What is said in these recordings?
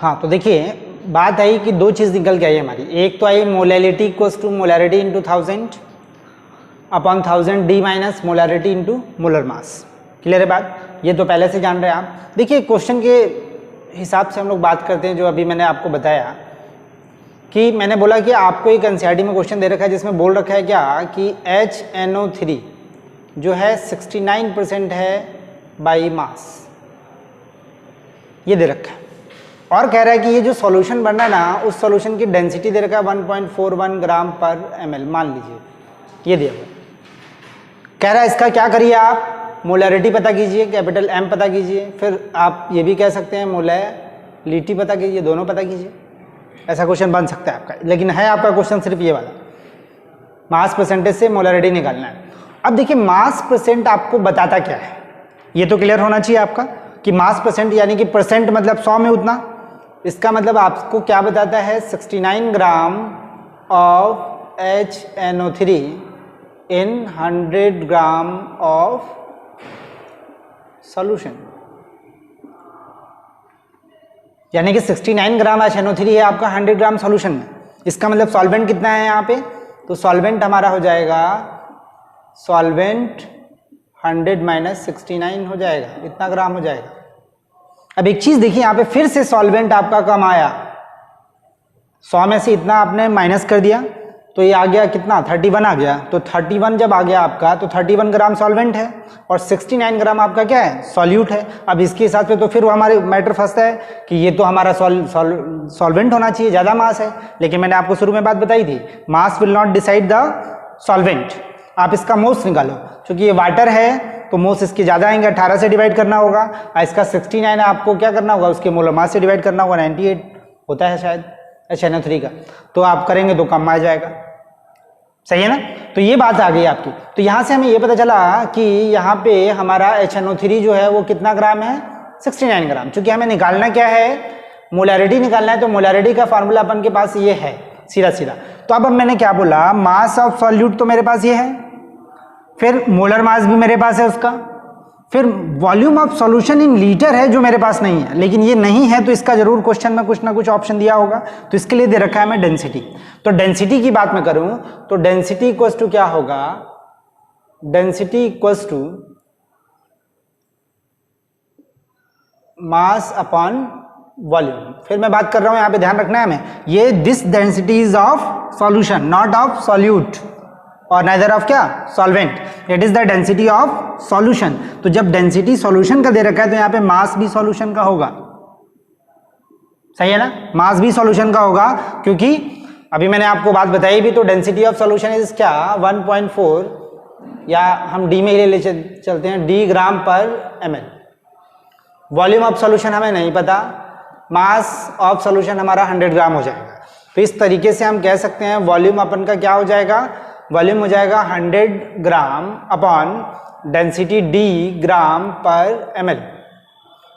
हाँ तो देखिए बात आई कि दो चीज़ निकल के आई हमारी, एक तो आई molality equals to molarity into 1000 upon 1000 D minus molarity into molar mass. Clear है बात, ये तो पहले से जान रहे हैं आप। देखिए क्वेश्चन के हिसाब से हम लोग बात करते हैं, जो अभी मैंने आपको बताया कि मैंने बोला कि आपको एक एनसीईआरटी में क्वेश्चन दे रखा है जिसमें बोल रखा है क्या कि HNO3 जो है 69% है बाई मास, ये दे रखा है। और कह रहा है कि ये जो सॉल्यूशन बन रहा है ना, उस सॉल्यूशन की डेंसिटी दे रखा है 1.41 ग्राम पर ml, मान लीजिए ये दिया हुआ। कह रहा है इसका क्या करिए आप, मोलैरिटी पता कीजिए, कैपिटल M पता कीजिए, फिर आप ये भी कह सकते हैं मोलैलिटी पता कीजिए, दोनों पता कीजिए। ऐसा क्वेश्चन बन सकता है आपका, लेकिन है आपका क्वेश्चन सिर्फ ये वाला, मास परसेंटेज से मोलैरिटी निकालना है। अब देखिए मास परसेंट आपको बताता क्या है, ये तो क्लियर होना चाहिए आपका कि मास परसेंट यानी कि परसेंट मतलब 100 में उतना, इसका मतलब आपको क्या बताता है 69 gram of HNO3 in 100 gram of solution, यानी कि 69 ग्राम HNO3 है आपका 100 ग्राम सॉल्यूशन में। इसका मतलब सॉल्वेंट कितना है यहाँ पे, तो सॉल्वेंट हमारा हो जाएगा, सॉल्वेंट 100 माइनस 69 हो जाएगा, इतना ग्राम हो जाएगा। अब एक चीज देखिए यहाँ पे फिर से सॉल्वेंट आपका कम आया, 100 में से इतना आपने माइनस कर दिया तो ये आ गया कितना 31 आ गया। तो 31 जब आ गया आपका तो 31 ग्राम सॉल्वेंट है और 69 ग्राम आपका क्या है, सॉल्यूट है। अब इसके हिसाब से तो फिर वो हमारे मैटर फंसता है कि ये तो हमारा सॉल्वेंट होना चाहिए, ज़्यादा मास है। लेकिन मैंने आपको शुरू में बात बताई थी, mass will not decide the solvent, आप इसका मोस निकालो। क्योंकि ये वाटर है तो मोस इसके ज़्यादा आएंगे, 18 से डिवाइड करना होगा, और इसका 69 आपको क्या करना होगा, उसके मोलर मास से डिवाइड करना होगा, 98 होता है शायद HNO3 का, तो आप करेंगे तो कम आ जाएगा। सही है ना, तो ये बात आ गई आपकी। तो यहाँ से हमें ये पता चला कि यहाँ पे हमारा HNO3 जो है वो कितना ग्राम है, 69 ग्राम। चूंकि हमें निकालना क्या है, मोलैरिटी निकालना है, तो मोलैरिटी का फार्मूला अपन के पास ये है सीधा सीधा। तो अब मैंने क्या बोला, मास ऑफ सॉल्यूट तो मेरे पास ये है, फिर मोलर मास भी मेरे पास है उसका, फिर volume of solution in litre है जो मेरे पास नहीं है। लेकिन ये नहीं है तो इसका जरूर क्वेश्चन में कुछ ना कुछ ऑप्शन दिया होगा, तो इसके लिए दे रखा है मैं डेंसिटी। तो डेंसिटी की बात मैं करूं तो डेंसिटी इक्वल्स टू क्या होगा, density equals to mass upon volume. फिर मैं बात कर रहा हूं, यहां पे ध्यान रखना है हमें, ये this density is of solution, not of solute और नाइदर ऑफ क्या, solvent, it is the density of solution. तो जब डेंसिटी सॉल्यूशन का दे रखा है तो यहाँ पे मास भी सॉल्यूशन का होगा। सही है ना, मास भी सॉल्यूशन का होगा, क्योंकि अभी मैंने आपको बात बताई भी, तो डेंसिटी ऑफ सॉल्यूशन इज क्या 1.4, या हम डी में ले चलते हैं, डी ग्राम पर ml। वॉल्यूम ऑफ सॉल्यूशन हमें नहीं पता, मास ऑफ सॉल्यूशन हमारा 100 ग्राम हो जाएगा। तो इस तरीके से हम कह सकते हैं वॉल्यूम अपन का क्या हो जाएगा, वॉल्यूम हो जाएगा 100 ग्राम अपॉन डेंसिटी डी ग्राम पर ml।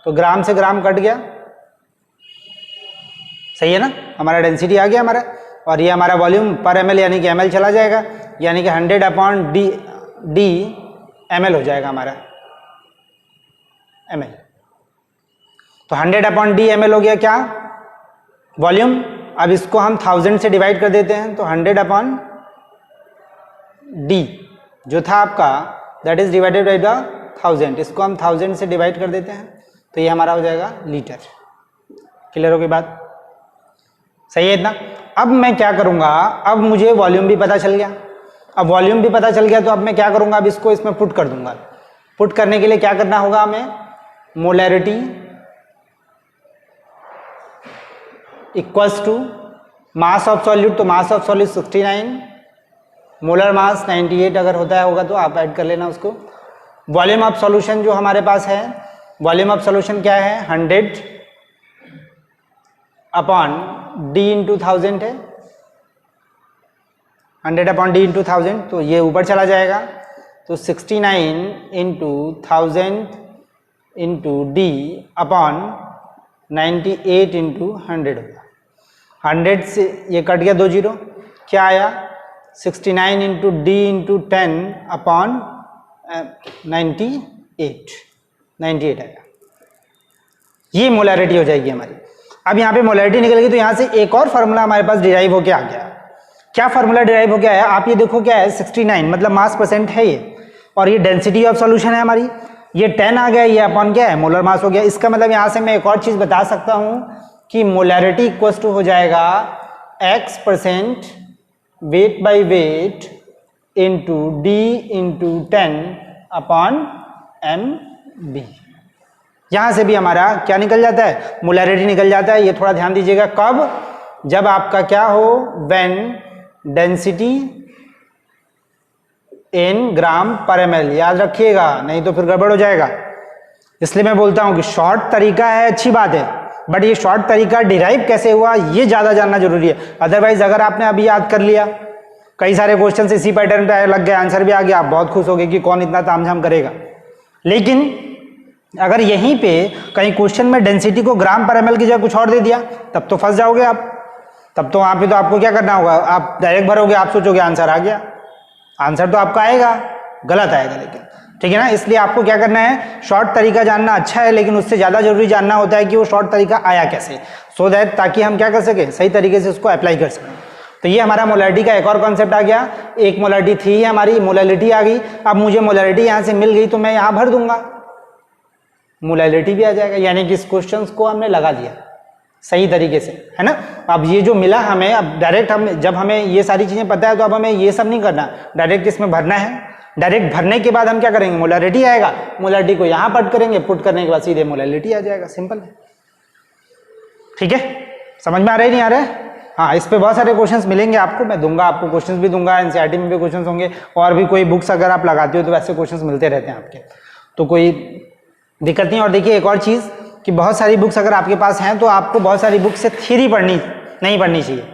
तो ग्राम से ग्राम कट गया, सही है ना, हमारा डेंसिटी आ गया हमारा, और ये हमारा वॉल्यूम पर ml यानी कि ml चला जाएगा, यानी कि 100 अपॉन डी ml हो जाएगा हमारा ml। तो 100 अपॉन डी ml हो गया क्या, वॉल्यूम। अब इसको हम 1000 से डिवाइड कर देते हैं, तो 100 अपॉन डी जो था आपका, that is divided by the 1000, इसको हम 1000 से डिवाइड कर देते हैं, तो ये हमारा हो जाएगा लीटर। क्लियर हो गई बात, सही है इतना। अब मैं क्या करूंगा, अब मुझे वॉल्यूम भी पता चल गया, अब वॉल्यूम भी पता चल गया तो अब मैं क्या करूंगा, अब इसको इसमें पुट कर दूंगा। पुट करने के लिए क्या करना होगा हमें, molarity equals to mass of solute, तो mass of solute 69, molar mass 98 अगर होता है होगा तो आप ऐड कर लेना उसको। वॉल्यूम ऑफ सॉल्यूशन जो हमारे पास है, वॉल्यूम ऑफ सॉल्यूशन क्या है 100 अपॉन डी इंटू 1000 है, 100 अपॉन डी इंटू 1000, तो ये ऊपर चला जाएगा, तो 69 into 1000 into D upon 98 into 100 होगा। 100 से ये कट गया 2 जीरो, क्या आया 69 इंटू डी इंटू 10 अपॉन 98 आएगा। ये मोलैरिटी हो जाएगी हमारी। अब यहाँ पे मोलैरिटी निकल गई तो यहाँ से एक और फार्मूला हमारे पास डिराइव होके आ गया। क्या फार्मूला डिराइव हो गया है, आप ये देखो क्या है 69 मतलब मास परसेंट है ये, और ये डेंसिटी ऑफ सॉल्यूशन है हमारी, ये 10 आ गया, ये अपॉन क्या है मोलर मास हो गया। इसका मतलब यहाँ से मैं एक और चीज बता सकता हूँ कि मोलैरिटी इक्वल टू हो जाएगा x% weight by weight into D into 10 upon mb। यहां से भी हमारा क्या निकल जाता है, मोलैरिटी निकल जाता है। ये थोड़ा ध्यान दीजिएगा, कब, जब आपका क्या हो, व्हेन डेंसिटी इन ग्राम पर ml, याद रखिएगा नहीं तो फिर गड़बड़ हो जाएगा। इसलिए मैं बोलता हूं कि शॉर्ट तरीका है, अच्छी बात है, बट ये शॉर्ट तरीका डिराइव कैसे हुआ ये ज्यादा जानना जरूरी है। अदरवाइज अगर आपने अभी याद कर लिया, कई सारे क्वेश्चन इसी पैटर्न पे लग गए, आंसर भी आ गया, आप बहुत खुश हो गए कि कौन इतना तामझाम करेगा। लेकिन अगर यहीं पे कहीं क्वेश्चन में डेंसिटी को ग्राम पर ml की जगह कुछ और दे दिया, तब तो फंस जाओगे आप। तब तो वहां पे तो आपको क्या करना होगा, आप डायरेक्ट भरोगे, आप सोचोगे आंसर आ गया, आंसर तो आपका आएगा, गलत आएगा लेकिन, ठीक है ना। इसलिए आपको क्या करना है, शॉर्ट तरीका जानना अच्छा है, लेकिन उससे ज्यादा जरूरी जानना होता है कि वो शॉर्ट तरीका आया कैसे, सो दैट ताकि हम क्या कर सके, सही तरीके से उसको अप्लाई कर सकें। तो ये हमारा मोलैरिटी का एक और कॉन्सेप्ट आ गया। एक मोलैरिटी थी हमारी, मोलैरिटी आ गई, अब मुझे मोलैरिटी यहां से मिल गई तो मैं यहां भर दूंगा, मोलैरिटी भी आ जाएगा, यानी कि इस क्वेश्चन को हमने लगा दिया सही तरीके से, है ना। अब ये जो मिला हमें, अब डायरेक्ट हम जब हमें ये सारी चीजें पता है तो अब हमें ये सब नहीं करना, डायरेक्ट इसमें भरना है। डायरेक्ट भरने के बाद हम क्या करेंगे, मोलैरिटी आएगा, मोलैरिटी को यहां पुट करेंगे, पुट करने के बाद सीधे मोलैरिटी आ जाएगा, सिंपल है, ठीक है। समझ में आ रहे नहीं आ रहे? हाँ, इस पे बहुत सारे क्वेश्चंस मिलेंगे आपको, मैं दूंगा आपको, क्वेश्चंस भी दूंगा, एनसीईआरटी में भी क्वेश्चंस होंगे, और भी कोई बुक्स अगर आप लगाते हो तो वैसे क्वेश्चंस मिलते रहते हैं आपके, तो कोई दिक्कत नहीं। और देखिए एक और चीज कि बहुत सारी बुक्स अगर आपके पास हैं तो आपको बहुत सारी बुक से थियरी नहीं पढ़नी चाहिए।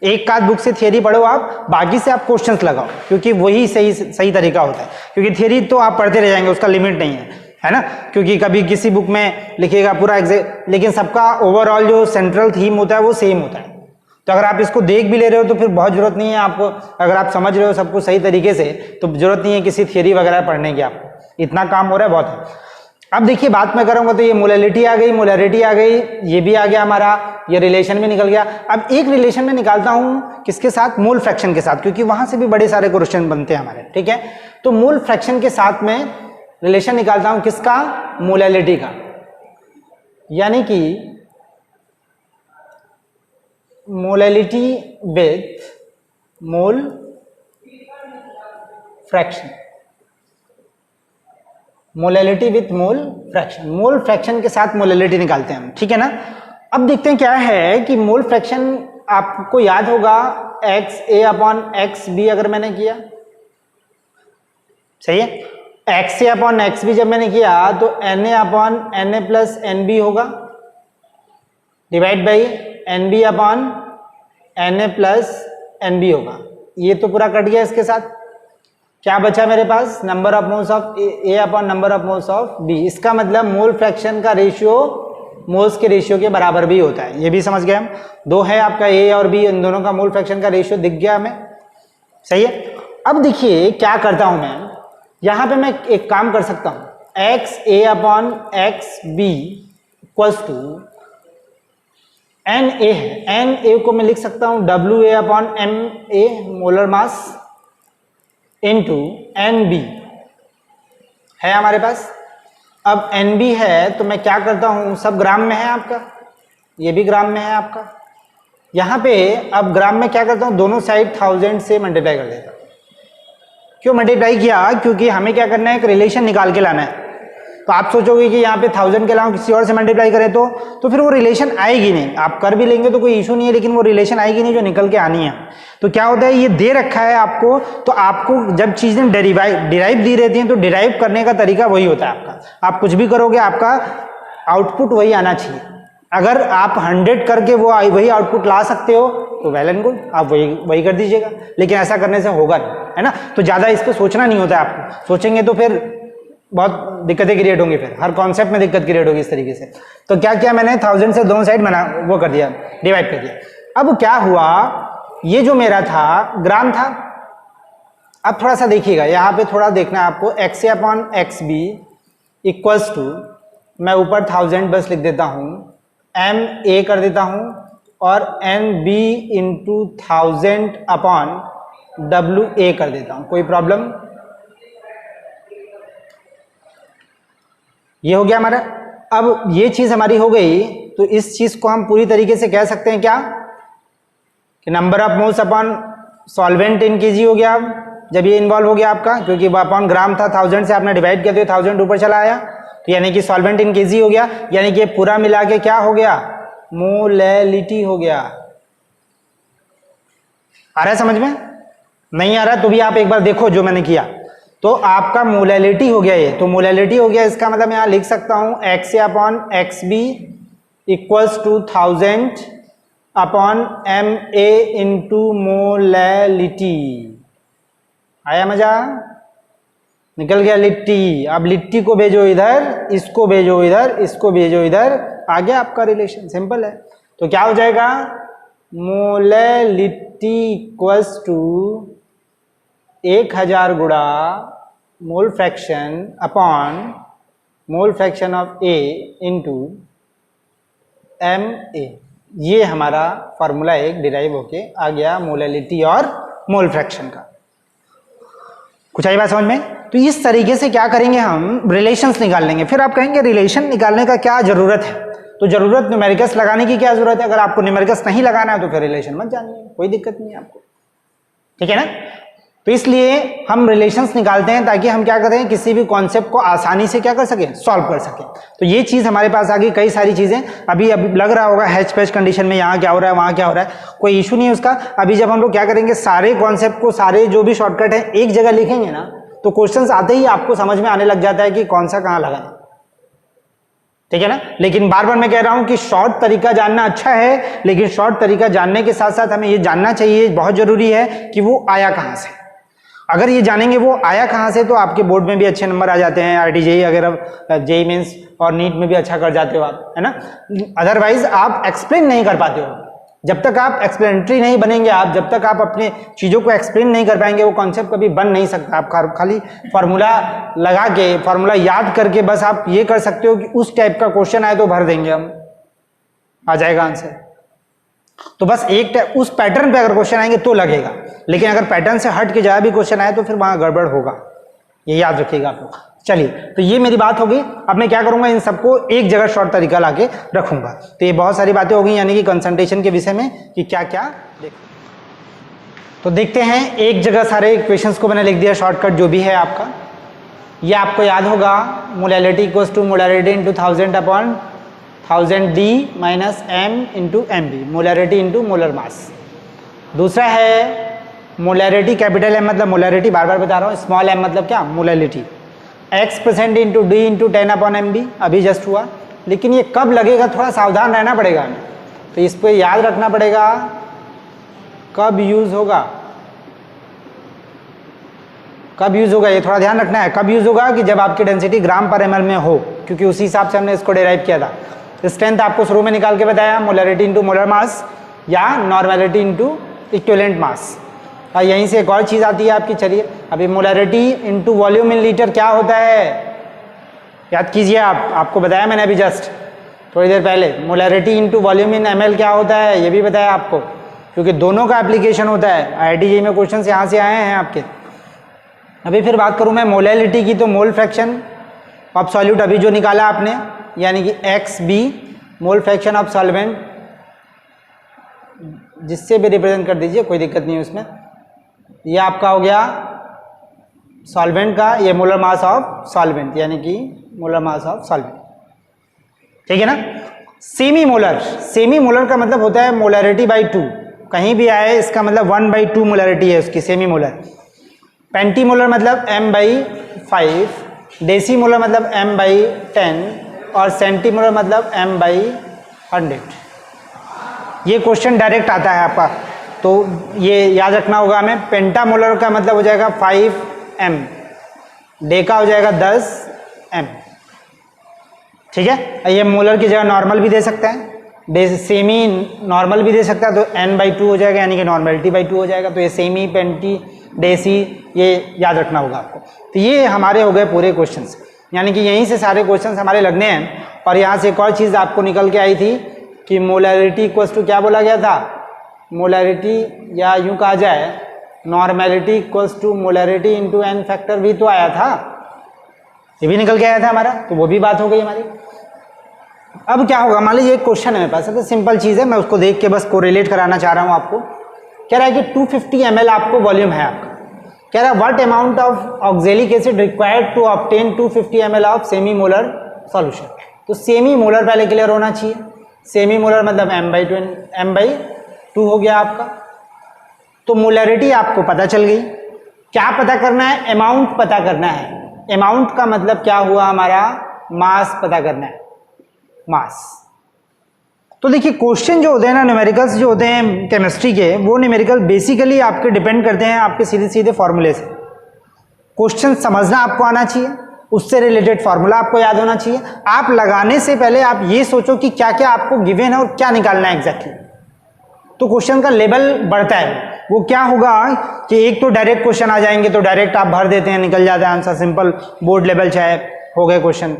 एक आध बुक से थियरी पढ़ो आप, बाकी से आप क्वेश्चंस लगाओ, क्योंकि वही सही तरीका होता है। क्योंकि थियरी तो आप पढ़ते रह जाएंगे, उसका लिमिट नहीं है ना। क्योंकि कभी किसी बुक में लिखिएगा पूरा लेकिन सबका ओवरऑल जो सेंट्रल थीम होता है वो सेम होता है। तो अगर आप इसको देख भी ले रहे हो तो फिर बहुत जरूरत नहीं है आपको, अगर आप समझ रहे हो सबको सही तरीके से तो जरूरत नहीं है किसी थियरी वगैरह पढ़ने की, आपको इतना काम हो रहा है बहुत है। अब देखिए बात मैं करूंगा तो ये मोलैरिटी आ गई, मोलैरिटी आ गई, ये भी आ गया हमारा, ये रिलेशन भी निकल गया। अब एक रिलेशन में निकालता हूं किसके साथ, मोल फ्रैक्शन के साथ, क्योंकि वहां से भी बड़े सारे क्वेश्चन बनते हैं हमारे, ठीक है। तो मोल फ्रैक्शन के साथ में रिलेशन निकालता हूं किसका, मोलैरिटी का, यानी कि molarity with mole fraction, molarity with mole fraction, mole fraction के साथ मोलैरिटी निकालते हैं हम, ठीक है ना। अब देखते हैं क्या है कि मोल फ्रैक्शन आपको याद होगा XA/XB अगर मैंने किया, सही है, XA/XB जब मैंने किया तो NA/NA प्लस NB होगा, divide by NB/NA plus NB होगा। ये तो पूरा कट गया, इसके साथ क्या बचा मेरे पास, number of moles of A upon number of moles of B। इसका मतलब मोल फ्रैक्शन का रेशियो मोल्स के रेशियो के बराबर भी होता है, ये भी समझ गए हम। दो है आपका A और B, इन दोनों का मोल फ्रैक्शन का रेशियो दिख गया हमें, सही है। अब देखिए क्या करता हूं मैं, यहां पे मैं एक काम कर सकता हूं, XA/XB इक्वल्स टू NA है, NA को मैं लिख सकता हूं WA/MA molar mass into NB है हमारे पास। अब NB है तो मैं क्या करता हूं, सब ग्राम में है आपका, ये भी ग्राम में है आपका, यहां पे अब ग्राम में क्या करता हूं, दोनों साइड 1000 से मल्टीप्लाई कर देता हूं। क्यों मल्टीप्लाई किया, क्योंकि हमें क्या करना है, एक रिलेशन निकाल के लाना है। तो आप सोचोगे कि यहाँ पे 1000 के अलावा किसी और से मल्टीप्लाई करें तो फिर वो रिलेशन आएगी नहीं, आप कर भी लेंगे तो कोई इशू नहीं है, लेकिन वो रिलेशन आएगी नहीं जो निकल के आनी है। तो क्या होता है, ये दे रखा है आपको, तो आपको जब चीजें डिराइव दी रहती हैं तो डिराइव करने का तरीका वही होता है आपका। आप कुछ भी करोगे आपका आउटपुट वही आना चाहिए। अगर आप 100 करके वो वही आउटपुट ला सकते हो तो वेल एंड गुड, आप वही कर दीजिएगा, लेकिन ऐसा करने से होगा नहीं, है ना। तो ज्यादा इस पर सोचना नहीं होता है आपको, सोचेंगे तो फिर बहुत दिक्कतें क्रिएट होंगी, फिर हर कॉन्सेप्ट में दिक्कत क्रिएट होगी इस तरीके से। तो क्या किया मैंने, 1000 से दोनों साइड वो कर दिया, डिवाइड कर दिया। अब क्या हुआ, ये जो मेरा था ग्राम था, अब थोड़ा सा देखिएगा, यहाँ पे थोड़ा देखना है आपको, XA/XB इक्वल्स टू, मैं ऊपर 1000 बस लिख देता हूँ, एम ए कर देता हूँ और N B into 1000 upon W A कर देता हूँ। कोई प्रॉब्लम? ये हो गया हमारा। अब ये चीज हमारी हो गई, तो इस चीज को हम पूरी तरीके से कह सकते हैं क्या कि number of moles upon solvent in KG हो गया। जब ये इन्वॉल्व हो गया आपका, क्योंकि वो अपॉन ग्राम था, 1000 से आपने डिवाइड किया तो 1000 ऊपर चला आया, तो यानी कि सॉल्वेंट इन केजी हो गया। यानी कि पूरा मिला के क्या हो गया? मोलैलिटी हो गया। आ रहा है समझ में? नहीं आ रहा तो भी आप एक बार देखो जो मैंने किया, तो आपका मोलैलिटी हो गया ये। तो मोलैलिटी हो गया, इसका मतलब यहां लिख सकता हूं X A upon X B equals to 1000 upon M A into molality. आया मजा? निकल गया लिट्टी। अब लिट्टी को भेजो इधर, इसको भेजो इधर, इसको भेजो इधर, आ गया आपका रिलेशन। सिंपल है। तो क्या हो जाएगा? मोलैलिटी इक्वल्स टू 1000 गुणा mole fraction upon mole fraction of A into M A. ये हमारा फॉर्मूला एक डिराइव होके आ गया मोलैलिटी और मोल फ्रैक्शन का। कुछ आई बात समझ में? तो इस तरीके से क्या करेंगे, हम रिलेशंस निकाल लेंगे। फिर आप कहेंगे रिलेशन निकालने का क्या जरूरत है? तो जरूरत न्यूमेरिकल्स लगाने की क्या जरूरत है? अगर आपको न्यूमेरिकल्स नहीं लगाना है तो फिर रिलेशन मत जानिए, कोई दिक्कत नहीं है आपको, ठीक है ना। तो इसलिए हम रिलेशंस निकालते हैं ताकि हम क्या करें, किसी भी कॉन्सेप्ट को आसानी से क्या कर सकें, सॉल्व कर सकें। तो ये चीज हमारे पास आ गई। कई सारी चीजें अभी लग रहा होगा हैच पैच कंडीशन में यहाँ क्या हो रहा है, वहाँ क्या हो रहा है, कोई इशू नहीं है उसका। अभी जब हम लोग क्या करेंगे, सारे कॉन्सेप्ट को, सारे जो भी शॉर्टकट है एक जगह लिखेंगे ना, तो क्वेश्चंस आते ही आपको समझ में आने लग जाता है कि कौन सा कहाँ लगाना, ठीक है ना। लेकिन बार बार मैं कह रहा हूं कि शॉर्ट तरीका जानना अच्छा है, लेकिन शॉर्ट तरीका जानने के साथ साथ हमें ये जानना चाहिए, बहुत जरूरी है कि वो आया कहां से। अगर ये जानेंगे वो आया कहां से, तो आपके बोर्ड में भी अच्छे नंबर आ जाते हैं, आरटीजेई अगर जेईई मेंस और नीट में भी अच्छा कर जाते हो आप, है ना। अदरवाइज आप एक्सप्लेन नहीं कर पाते हो। जब तक आप एक्सप्लेनेटरी नहीं बनेंगे, आप जब तक आप अपने चीज़ों को एक्सप्लेन नहीं कर पाएंगे, वो कॉन्सेप्ट कभी बन नहीं सकता। आप खाली फार्मूला लगा के, फार्मूला याद करके बस आप ये कर सकते हो कि उस टाइप का क्वेश्चन आए तो भर देंगे हम, आ जाएगा आंसर। तो बस एक उस पैटर्न पे अगर क्वेश्चन आएंगे तो लगेगा, लेकिन अगर पैटर्न से हट के जहाँ भी क्वेश्चन आए तो फिर वहाँ गड़बड़ होगा, ये याद रखिएगा आप लोग। चलिए, तो ये मेरी बात होगी। अब मैं क्या करूंगा, इन सबको एक जगह शॉर्ट तरीका लाके रखूंगा। तो ये बहुत सारी बातें हो गई, यानी कि कंसंट्रेशन के विषय में कि क्या क्या देख। तो देखते हैं, एक जगह सारे इक्वेशंस को मैंने लिख दिया, शॉर्टकट जो भी है आपका। ये आपको याद होगा, molality equals to molality into 1000 upon 1000 D minus M into M B, molality into molar mass. दूसरा है मोलैरिटी, कैपिटल एम मतलब मोलैरिटी, बार बार बता रहा हूँ, स्मॉल एम मतलब क्या, molality. x% into D into 10 upon M B, अभी जस्ट हुआ। लेकिन ये कब लगेगा, थोड़ा सावधान रहना पड़ेगा हमें, तो इस पर याद रखना पड़ेगा कब यूज होगा, कब यूज होगा, ये थोड़ा ध्यान रखना है। कब यूज होगा कि जब आपकी डेंसिटी ग्राम पर ml में हो, क्योंकि उसी हिसाब से हमने इसको डिराइव किया था। स्ट्रेंथ आपको शुरू में निकाल के बताया, मोलैरिटी इंटू मोलर मास या नॉर्मेलिटी इंटू इक्विवेलेंट मास। और यहीं से एक और चीज़ आती है आपकी, चलिए अभी molarity into volume in litre क्या होता है, याद कीजिए आप, आपको बताया मैंने अभी जस्ट थोड़ी देर पहले। मोलैरिटी इंटू वॉल्यूम इन ml क्या होता है, ये भी बताया आपको, क्योंकि दोनों का एप्लीकेशन होता है। आईआईटी में क्वेश्चन यहाँ से आए हैं आपके। अभी फिर बात करूँ मैं मोलैलिटी की, तो मोल फ्रैक्शन ऑफ सॉल्यूट अभी जो निकाला आपने, यानी कि XB mole fraction of solvent, जिससे भी रिप्रेजेंट कर दीजिए, कोई दिक्कत नहीं है उसमें। ये आपका हो गया सॉल्वेंट का, ये मोलर मास ऑफ सॉल्वेंट, यानी कि मोलर मास ऑफ सॉल्वेंट, ठीक है ना। सेमी मोलर, सेमी मोलर का मतलब होता है मोलैरिटी बाई 2, कहीं भी आए इसका मतलब 1/2 मोलैरिटी है उसकी, सेमी मोलर। पेंटी मोलर मतलब m/5, डेसी मोलर मतलब m/10 और सेंटी मोलर मतलब m/100। ये क्वेश्चन डायरेक्ट आता है आपका, तो ये याद रखना होगा हमें। पेंटा मोलर का मतलब हो जाएगा 5m, डेका हो जाएगा 10m, ठीक है। ये मोलर की जगह नॉर्मल भी दे सकते हैं, सेमी नॉर्मल भी दे सकता है, तो n/2 हो जाएगा, यानी कि नॉर्मेलिटी बाई 2 हो जाएगा। तो ये सेमी, पेंटी, डेसी, ये याद रखना होगा आपको। तो ये हमारे हो गए पूरे क्वेश्चंस, यानी कि यहीं से सारे क्वेश्चंस हमारे लगने हैं। और यहाँ से एक और चीज़ आपको निकल के आई थी कि मोलैरिटी इक्वल्स टू क्या बोला गया था, मोलैरिटी या यूं कहा जाए normality equals to molarity into N factor भी तो आया था, ये भी निकल के आया था हमारा, तो वो भी बात हो गई हमारी। अब क्या होगा, मान लीजिए एक क्वेश्चन है मेरे पास, तो सिंपल चीज़ है, मैं उसको देख के बस कोरिलेट कराना चाह रहा हूँ आपको। कह रहा है कि 250 ml आपको वॉल्यूम है आपका, कह रहा है what amount of oxalic acid required to obtain 250 ml of semi molar solution. तो सेमी मोलर पहले क्लियर होना चाहिए, सेमी मोलर मतलब m/2 हो गया आपका। तो मोलरिटी आपको पता चल गई, क्या पता करना है, अमाउंट पता करना है। अमाउंट का मतलब क्या हुआ हमारा, मास पता करना है, मास। तो देखिए क्वेश्चन जो होते हैं ना, न्यूमेरिकल्स जो होते हैं केमिस्ट्री के, वो न्यूमेरिकल बेसिकली आपके डिपेंड करते हैं आपके सीधे सीधे फॉर्मूले से। क्वेश्चन समझना आपको आना चाहिए, उससे रिलेटेड फार्मूला आपको याद होना चाहिए। आप लगाने से पहले आप ये सोचो कि क्या क्या आपको गिवन है और क्या निकालना है एग्जैक्टली। तो क्वेश्चन का लेवल बढ़ता है। वो क्या होगा कि एक तो डायरेक्ट क्वेश्चन आ जाएंगे तो डायरेक्ट आप भर देते हैं, निकल जाता है आंसर, सिंपल बोर्ड लेवल चाहे हो गए क्वेश्चन।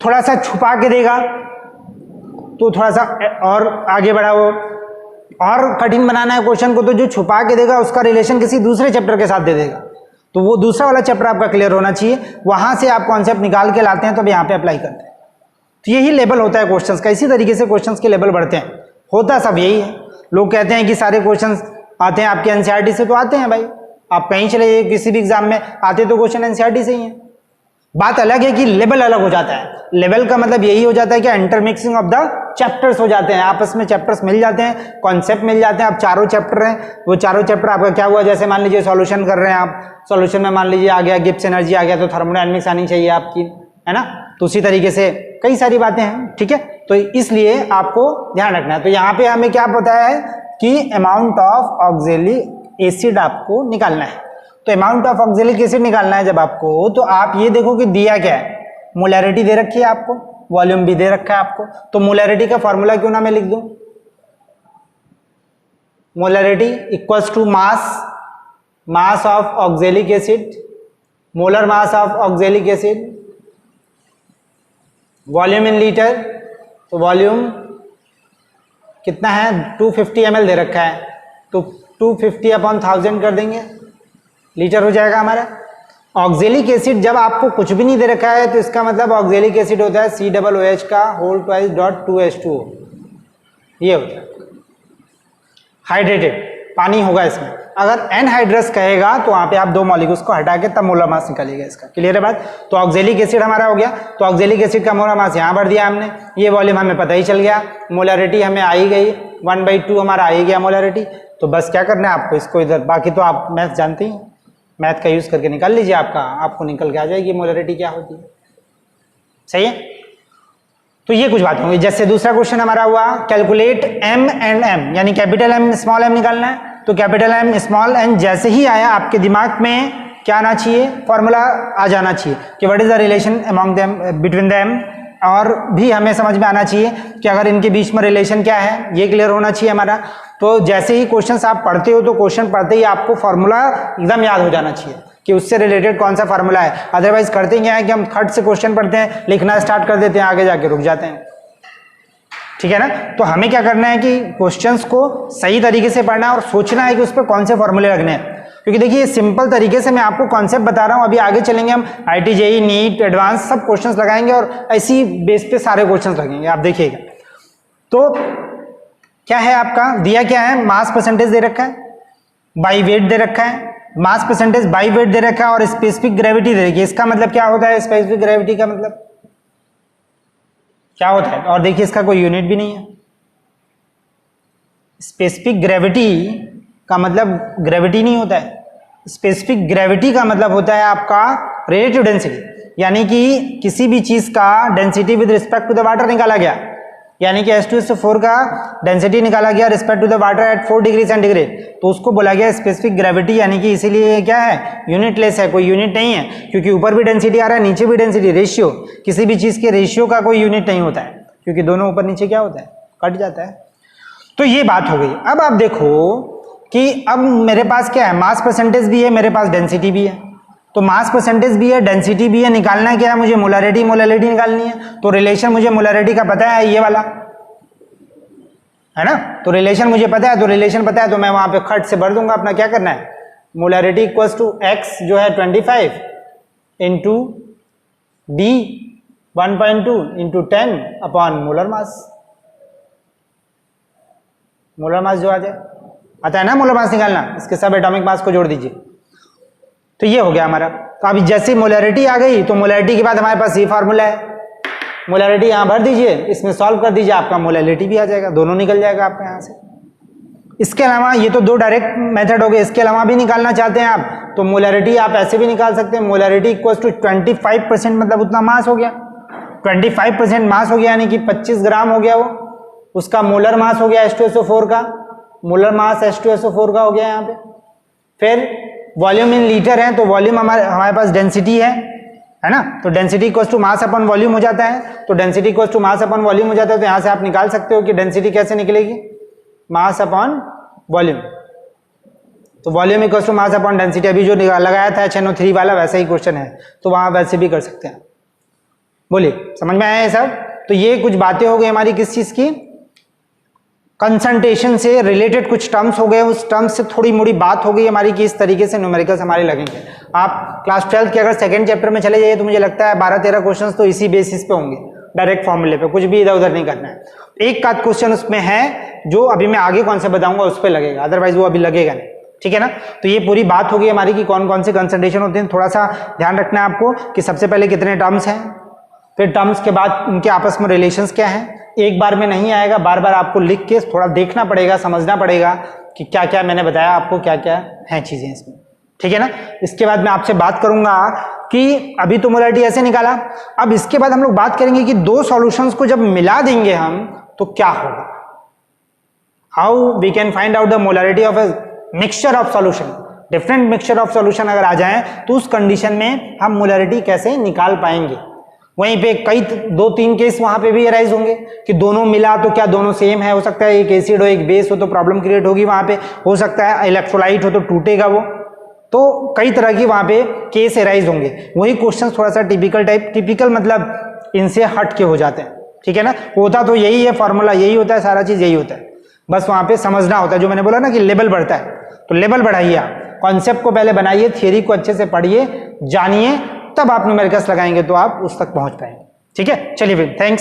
थोड़ा सा छुपा के देगा तो थोड़ा सा और आगे बढ़ा, वो और कठिन बनाना है क्वेश्चन को, तो जो छुपा के देगा उसका रिलेशन किसी दूसरे चैप्टर के साथ दे देगा, तो वो दूसरा वाला चैप्टर आपका क्लियर होना चाहिए। वहां से आप कॉन्सेप्ट निकाल के लाते हैं तो अब यहाँ पे अप्लाई करते हैं। तो यही लेवल होता है क्वेश्चंस का, इसी तरीके से क्वेश्चंस के लेवल बढ़ते हैं। होता सब यही है। लोग कहते हैं कि सारे क्वेश्चंस आते हैं आपके एनसीईआरटी से, तो आते हैं भाई, आप कहीं चले जाइए किसी भी एग्जाम में आते तो क्वेश्चन एनसीईआरटी से ही है। बात अलग है कि लेवल अलग हो जाता है। लेवल का मतलब यही हो जाता है कि इंटरमिक्सिंग ऑफ द चैप्टर्स हो जाते हैं, आपस में चैप्टर्स मिल जाते हैं, कॉन्सेप्ट मिल जाते हैं। अब चारों चैप्टर हैं, वो चारों चैप्टर आपका क्या हुआ, जैसे मान लीजिए सॉल्यूशन कर रहे हैं आप, सॉल्यूशन में मान लीजिए आ गया गिब्स एनर्जी आ गया, तो थर्मोडायनामिक्स आनी चाहिए आपकी, है ना। तो उसी तरीके से कई सारी बातें हैं, ठीक है। तो इसलिए आपको ध्यान रखना है। तो यहाँ पे हमें क्या पता है कि अमाउंट ऑफ ऑक्जेलिक एसिड आपको निकालना है। तो अमाउंट ऑफ ऑक्जेलिक एसिड निकालना है जब आपको, तो आप ये देखो कि दिया क्या है, मोलैरिटी दे रखी है आपको, वॉल्यूम भी दे रखा है आपको। तो मोलैरिटी का फॉर्मूला क्यों ना मैं लिख दूं, molarity equals to mass of oxalic acid, molar mass of oxalic acid, volume in litre. तो वॉल्यूम कितना है, 250 ml दे रखा है, तो 250/1000 कर देंगे, लीटर हो जाएगा हमारा। ऑक्जेलिक एसिड जब आपको कुछ भी नहीं दे रखा है तो इसका मतलब ऑक्जेलिक एसिड होता है COOH का होल ट्वाइस डॉट 2H2O, ये होता है हाइड्रेटेड पानी होगा इसमें। अगर एनहाइड्रस कहेगा तो वहां पे आप दो मॉलिक्यूल्स को हटा के तब मोलर मास निकालिएगा इसका। क्लियर है बात। तो ऑक्जेलिक एसिड हमारा हो गया, तो ऑक्जेलिक एसिड का मोलर मास यहाँ भर दिया हमने, ये वॉल्यूम हमें पता ही चल गया, मोलरिटी हमें आ ही गई, 1/2 हमारा आ ही गया मोलरिटी। तो बस क्या करना है आपको, इसको इधर, बाकी तो आप मैथ जानते ही, मैथ का यूज करके निकाल लीजिए, आपको निकल के आ जाएगी मोलरिटी क्या होती है। सही है। तो ये कुछ बात होंगी। जैसे दूसरा क्वेश्चन हमारा हुआ, कैलकुलेट M एंड M, यानी कैपिटल M स्मॉल m निकालना है। तो कैपिटल M स्मॉल n जैसे ही आया आपके दिमाग में क्या आना चाहिए, फॉर्मूला आ जाना चाहिए कि what is the relation among them, between them. और भी हमें समझ में आना चाहिए कि अगर इनके बीच में रिलेशन क्या है, ये क्लियर होना चाहिए हमारा। तो जैसे ही क्वेश्चन आप पढ़ते हो तो क्वेश्चन पढ़ते ही आपको फॉर्मूला एकदम याद हो जाना चाहिए कि उससे रिलेटेड कौन सा फार्मूला है। अदरवाइज करते क्या है कि हम खट से क्वेश्चन पढ़ते हैं, लिखना स्टार्ट कर देते हैं, आगे जाके रुक जाते हैं। ठीक है ना। तो हमें क्या करना है कि क्वेश्चंस को सही तरीके से पढ़ना है और सोचना है कि उस पर कौन से फॉर्मूले लगने हैं। क्योंकि देखिए सिंपल तरीके से मैं आपको कॉन्सेप्ट बता रहा हूं, अभी आगे चलेंगे हम IIT JEE नीट एडवांस सब क्वेश्चंस लगाएंगे और ऐसी बेस पे सारे क्वेश्चंस लगेंगे, आप देखिएगा। तो क्या है आपका दिया, क्या है, मास परसेंटेज दे रखा है, बाई वेट दे रखा है, मास परसेंटेज बाई वेट दे रखा है और स्पेसिफिक ग्रेविटी दे रखी है। इसका मतलब क्या होता है, स्पेसिफिक ग्रेविटी का मतलब क्या होता है, और देखिए इसका कोई यूनिट भी नहीं है। स्पेसिफिक ग्रेविटी का मतलब ग्रेविटी नहीं होता है, स्पेसिफिक ग्रेविटी का मतलब होता है आपका रिलेटिव डेंसिटी, यानी कि किसी भी चीज का density with respect to the water निकाला गया, यानी कि H2SO4 का डेंसिटी निकाला गया respect to the water at 4 degree centigrade, तो उसको बोला गया स्पेसिफिक ग्रेविटी। यानी कि इसीलिए क्या है, यूनिटलेस है, कोई यूनिट नहीं है, क्योंकि ऊपर भी डेंसिटी आ रहा है नीचे भी डेंसिटी, रेशियो, किसी भी चीज के रेशियो का कोई यूनिट नहीं होता है, क्योंकि दोनों ऊपर नीचे क्या होता है, कट जाता है। तो ये बात हो गई। अब आप देखो कि अब मेरे पास क्या है, मास परसेंटेज भी है, मेरे पास डेंसिटी भी है। तो मास परसेंटेज भी है, डेंसिटी भी है, निकालना क्या है मुझे, मोलैरिटी निकालनी है। तो रिलेशन मुझे मोलैरिटी का पता है, ये वाला है ना। तो रिलेशन मुझे पता है, तो रिलेशन पता है तो मैं वहां पे खट से भर दूंगा अपना। क्या करना है, मोलैरिटी इक्वल्स टू एक्स जो है 25 into D 1.2 into 10 upon molar mass. Molar mass जो आ जाए, आता है ना मोलर मास निकालना, इसके सब एटॉमिक मास को जोड़ दीजिए। तो ये हो गया हमारा। तो अभी जैसे मोलैरिटी आ गई तो मोलैरिटी के बाद हमारे पास ये फार्मूला है, मोलैरिटी यहां भर दीजिए, इसमें सॉल्व कर दीजिए, आपका मोलैरिटी भी आ जाएगा, दोनों निकल जाएगा आपका यहां से। इसके अलावा ये तो दो डायरेक्ट मेथड हो गए, इसके अलावा भी निकालना चाहते हैं आप तो मोलैरिटी आप ऐसे भी निकाल सकते हैं। मोलैरिटी इक्वल्स टू 25% मतलब उतना मास हो गया, 25% मास हो गया, यानी कि 25 ग्राम हो गया वो, उसका मोलर मास हो गया H2SO4 का, मोलर मास H2SO4 का हो गया यहाँ पे। फिर वॉल्यूम इन लीटर है, तो वॉल्यूम हमारे पास डेंसिटी है ना, तो density equals to mass upon volume हो जाता है। तो density equals to mass upon volume हो जाता है, तो यहाँ से आप निकाल सकते हो कि डेंसिटी कैसे निकलेगी, मास अपॉन वॉल्यूम। तो volume equals to mass upon density, अभी जो लगाया था HNO3 वाला वैसा ही क्वेश्चन है, तो वहां वैसे भी कर सकते हैं। बोलिए समझ में आया ये सब। तो ये कुछ बातें हो गई हमारी किस चीज की, कंसंट्रेशन से रिलेटेड कुछ टर्म्स हो गए, उस टर्म्स से थोड़ी मोड़ी बात हो गई हमारी कि इस तरीके से न्यूमेरिकल्स हमारे लगेंगे। आप क्लास 12 के अगर सेकंड चैप्टर में चले जाइए तो मुझे लगता है 12-13 क्वेश्चंस तो इसी बेसिस पे होंगे, डायरेक्ट फॉर्मूले पे, कुछ भी इधर उधर नहीं करना है। एक का क्वेश्चन उसमें है जो अभी मैं आगे कौन से बताऊंगा उस पर लगेगा, अदरवाइज वो अभी लगेगा नहीं, ठीक है ना। तो ये पूरी बात हो गई हमारी कि कौन कौन से कंसंट्रेशन होते हैं। थोड़ा सा ध्यान रखना है आपको कि सबसे पहले कितने टर्म्स हैं, फिर टर्म्स के बाद उनके आपस में रिलेशंस क्या हैं। एक बार में नहीं आएगा, बार बार आपको लिख के थोड़ा देखना पड़ेगा, समझना पड़ेगा कि क्या क्या मैंने बताया आपको, क्या क्या हैं चीजें इसमें, ठीक है ना। इसके बाद मैं आपसे बात करूंगा कि अभी तो मोलैरिटी ऐसे निकाला, अब इसके बाद हम लोग बात करेंगे कि दो सॉल्यूशंस को जब मिला देंगे हम तो क्या होगा, how we can find out the molarity of a mixture of solution. Different mixture of solution अगर आ जाए तो उस कंडीशन में हम मोलैरिटी कैसे निकाल पाएंगे। वहीं पे कई 2-3 केस वहां पे भी अराइज होंगे कि दोनों मिला तो क्या दोनों सेम है, हो सकता है एक एसिड हो एक बेस हो तो प्रॉब्लम क्रिएट होगी वहां पे, हो सकता है इलेक्ट्रोलाइट हो तो टूटेगा वो, तो कई तरह की वहां पे केस अराइज होंगे। वही क्वेश्चन थोड़ा सा टिपिकल टाइप, टिपिकल मतलब इनसे हट के हो जाते हैं, ठीक है ना। होता तो यही है, फॉर्मूला यही होता है, सारा चीज यही होता है, बस वहां पे समझना होता है। जो मैंने बोला ना कि लेवल बढ़ता है, तो लेवल बढ़ाइए आप, कॉन्सेप्ट को पहले बनाइए, थियरी को अच्छे से पढ़िए, जानिए, तब आप न्यूमेरिकल्स लगाएंगे तो आप उस तक पहुंच पाएंगे, ठीक है। चलिए फिर, थैंक्स।